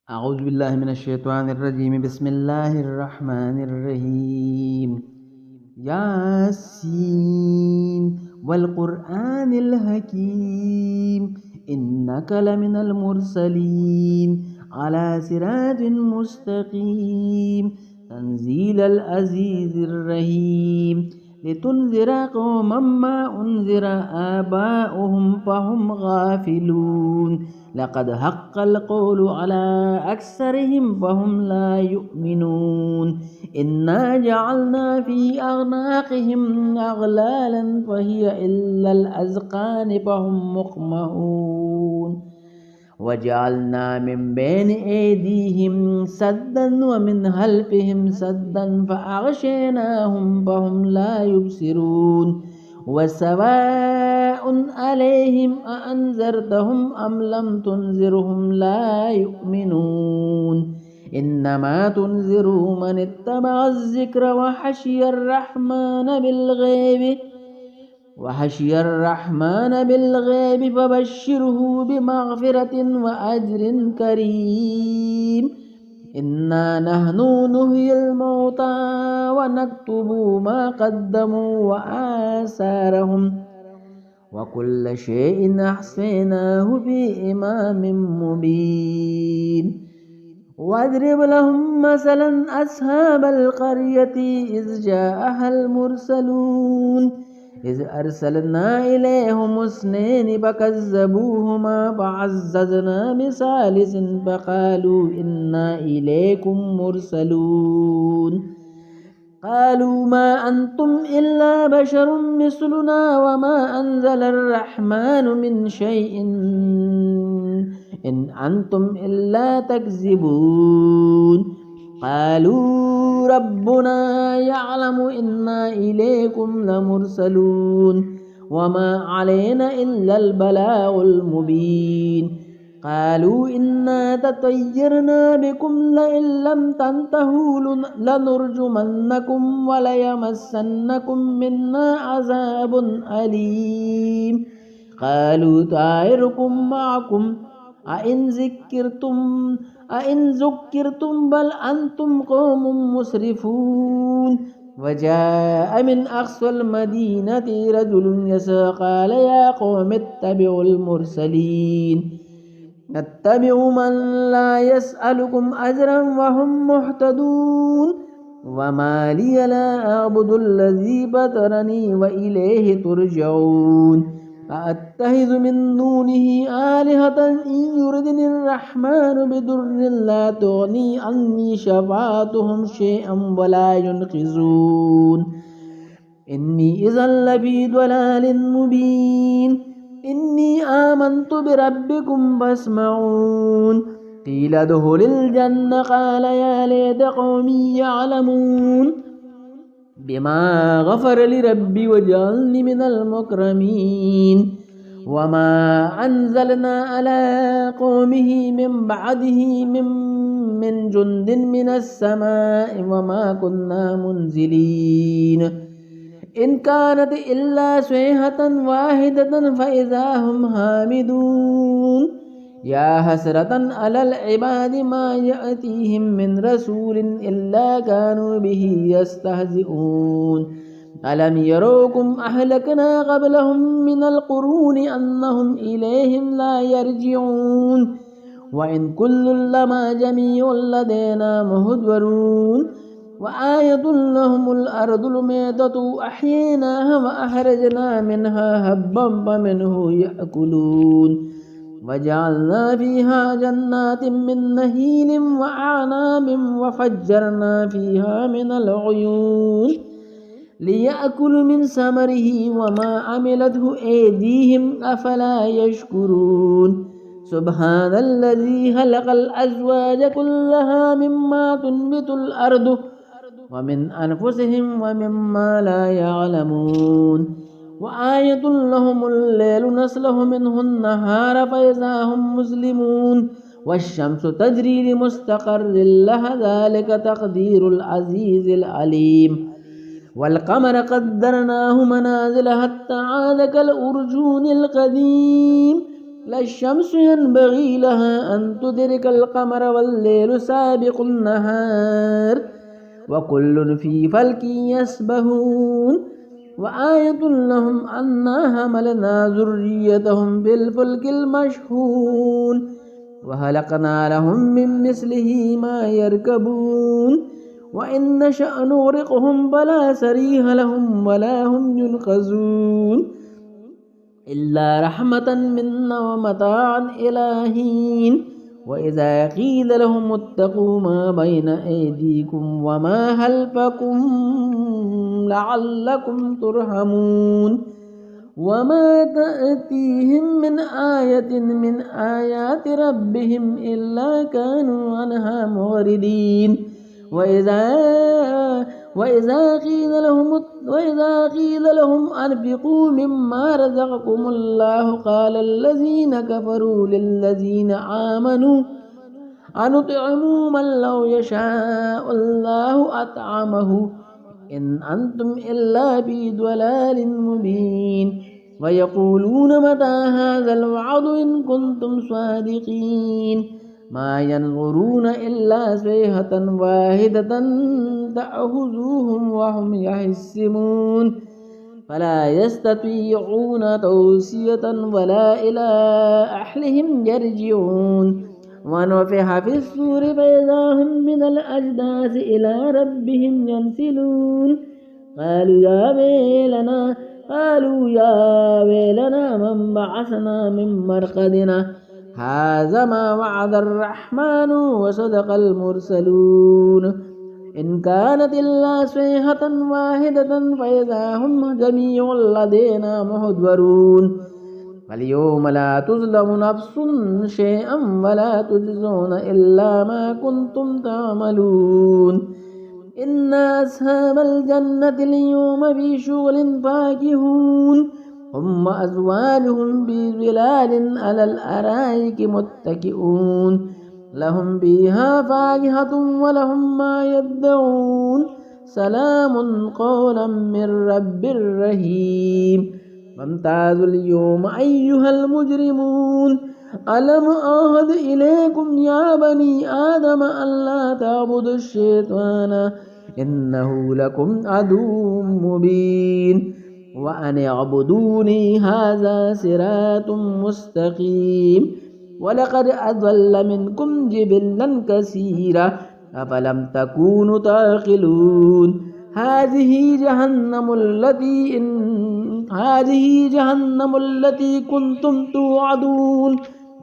أعوذ بالله من الشيطان الرجيم. بسم الله الرحمن الرحيم. ياسين والقرآن الحكيم إنك لمن المرسلين على صراط مستقيم تنزيل العزيز الرحيم لتنذر قوما ما أنذر آباؤهم فهم غافلون لقد حق القول على أكثرهم فهم لا يؤمنون إنا جعلنا في أعناقهم أغلالا فهي إلا الأذقان فهم مقمحون وجعلنا من بين أيديهم سدا ومن خلفهم سدا فأغشيناهم فهم لا يبصرون وسواء عليهم أأنذرتهم أم لم تنذرهم لا يؤمنون إنما تنذر من اتبع الذكر وحشي الرحمن بالغيب فبشره بمغفرة وأجر كريم إنا نحن نحيي الموتى ونكتب ما قدموا وآثارهم وكل شيء أحصيناه في إمام مبين واضرب لهم مثلا أصحاب القرية إذ جاءها المرسلون إذ أرسلنا إليهم اثنين فكذبوهما فعززنا بثالث فقالوا إنا إليكم مرسلون قالوا ما أنتم إلا بشر مثلنا وما أنزل الرحمن من شيء إن أنتم إلا تكذبون قالوا ربنا يعلم إنا إليكم لمرسلون وما علينا إلا البلاغ المبين قالوا إنا تطيرنا بكم لئن لم تنتهوا لنرجمنكم وليمسنكم منا عذاب أليم قالوا طائركم معكم أئن ذكرتم بل أنتم قوم مسرفون وجاء من أقصى المدينة رجل يسعى قال يا قوم اتبعوا المرسلين نتبع من لا يسألكم أجرا وهم مهتدون وما لي لا أعبد الذي فطرني وإليه ترجعون أأتخذ من دونه آلهة إن يردني الرحمن بضر لا تغني عني شفاعتهم شيئا ولا ينقذون إني إذا لفي ضلال مبين إني آمنت بربكم فاسمعون قيل ادخل الجنة قال يا ليت قومي يعلمون بما غفر لربي وجعلني من المكرمين وما أنزلنا على قومه من بعده من جند من السماء وما كنا منزلين إن كانت إلا صيحة واحدة فإذا هم حامدون يا حسرة على العباد ما يأتيهم من رسول إلا كانوا به يستهزئون ألم يروكم أهلكنا قبلهم من القرون أنهم إليهم لا يرجعون وإن كل لما جميع لدينا مهدورون وآية لهم الأرض الميتة أحييناها وأخرجنا منها هبا فمنه يأكلون وجعلنا فيها جنات من نخيل وأعناب وفجرنا فيها من العيون ليأكلوا من ثمره وما عملته أيديهم أفلا يشكرون سبحان الذي خلق الأزواج كلها مما تنبت الأرض ومن أنفسهم ومما لا يعلمون وآية لهم الليل نسلخ منه النهار فإذا هم مسلمون والشمس تجري لمستقر لها ذلك تقدير العزيز العليم والقمر قدرناه منازل حتى عاد كالأرجون القديم لا الشمس ينبغي لها أن تدرك القمر والليل سابق النهار وكل في فلك يسبحون وآية لهم أنا حملنا ذريتهم بالفلك المشحون وخلقنا لهم من مثله ما يركبون وإن نشأ نغرقهم فلا صريخ لهم ولا هم ينقذون إلا رحمة منا ومتاعا إلى حين وإذا قيل لهم اتقوا ما بين أيديكم وما خلفكم لعلكم ترحمون وما تأتيهم من آية من آيات ربهم إلا كانوا عنها معرضين وإذا قيل لهم أنفقوا مما رزقكم الله قال الذين كفروا للذين آمنوا أنطعموا من لو يشاء الله أطعمه إن أنتم إلا في ضلال مبين ويقولون متى هذا الوعد إن كنتم صادقين ما ينظرون إلا صيحة واحدة تأخذوهم وهم يحسمون فلا يستطيعون توصية ولا إلى أهلهم يرجعون ونفخ في الصور فإذا هم من الأجداث إلى ربهم ينسلون قالوا يا ويلنا من بعثنا من مرقدنا هذا ما وعد الرحمن وصدق المرسلون إن كانت إلا صيحة واحدة فإذا هم جميع لدينا محضرون فاليوم لا تظلم نفس شيئا ولا تجزون إلا ما كنتم تعملون إن أصحاب الجنة اليوم في شغل فاكهون هم وأزواجهم بظلال على الأرائك متكئون لهم فيها فاكهة ولهم ما يدعون سلام قولا من رب رحيم وامتازوا اليوم أيها المجرمون ألم أعهد إليكم يا بني آدم ألا تعبدوا الشيطان إنه لكم عدو مبين وأن اعبدوني هذا صراط مستقيم ولقد أضل منكم جبلا كثيرا أفلم تكونوا تعقلون هذه جهنم التي كنتم توعدون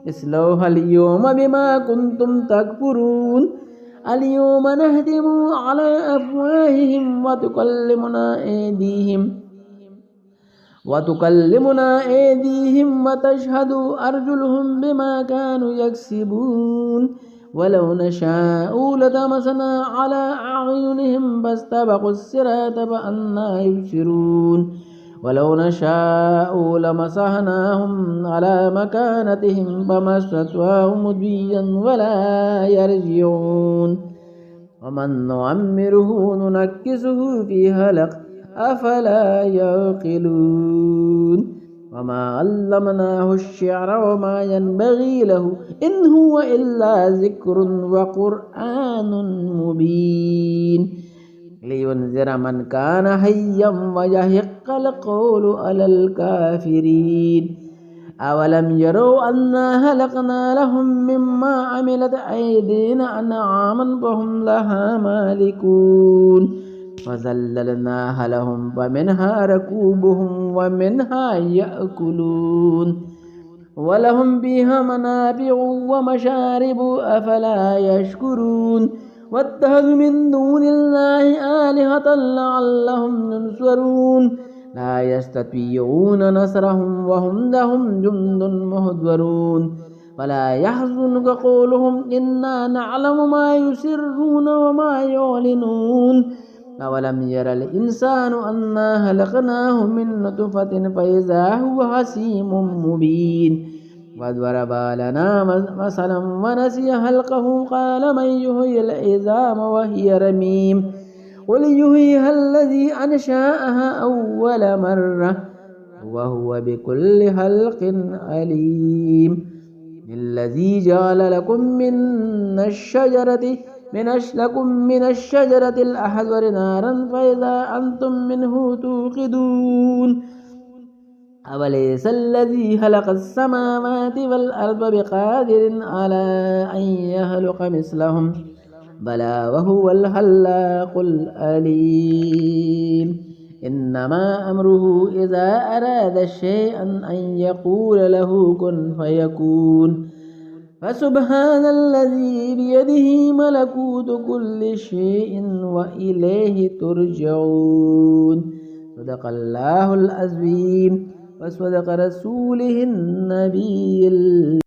اصلوها اليوم بما كنتم تكفرون اليوم نهدم على أفواههم وتكلمنا أيديهم وتشهد أرجلهم بما كانوا يكسبون ولو نشاء لطمسنا على أعينهم فاستبقوا الصراط فأنى يبصرون ولو نشاء لمسحناهم على مكانتهم فما استطاعوا مضيا ولا يرجعون ومن نعمره ننكسه في خلق أفلا يعقلون وما علمناه الشعر وما ينبغي له إن هو إلا ذكر وقرآن مبين لينذر من كان حيا ويحق القول على الكافرين أولم يروا أنا خلقنا لهم مما عملت أيدينا أنعاما فهم لها مالكون فذللناها لهم فمنها ركوبهم ومنها يأكلون ولهم فيها منافع ومشارب أفلا يشكرون واتخذوا من دون الله آلهة لعلهم ينصرون لا يستطيعون نصرهم وهم لهم جند محضرون ولا يحزنك قولهم إنا نعلم ما يسرون وما يعلنون أولم ير الإنسان أنا خلقناه من نطفة فإذا هو حسيم مبين وضرب لنا مثلا ونسي خلقه قال من يحيي العظام وهي رميم قل يحييها الذي أنشأها أول مرة وهو بكل خلق عليم الذي جعل لكم من الشجرة الأخضر نارا فإذا أنتم منه توقدون أوليس الذي خلق السماوات والأرض بقادر على أن يخلق مثلهم بلى وهو الخلاق العليم إنما أمره إذا أراد شيئا أن يقول له كن فيكون فسبحان الذي بيده ملكوت كل شيء وإليه ترجعون صدق الله العظيم وصدق رسوله النبي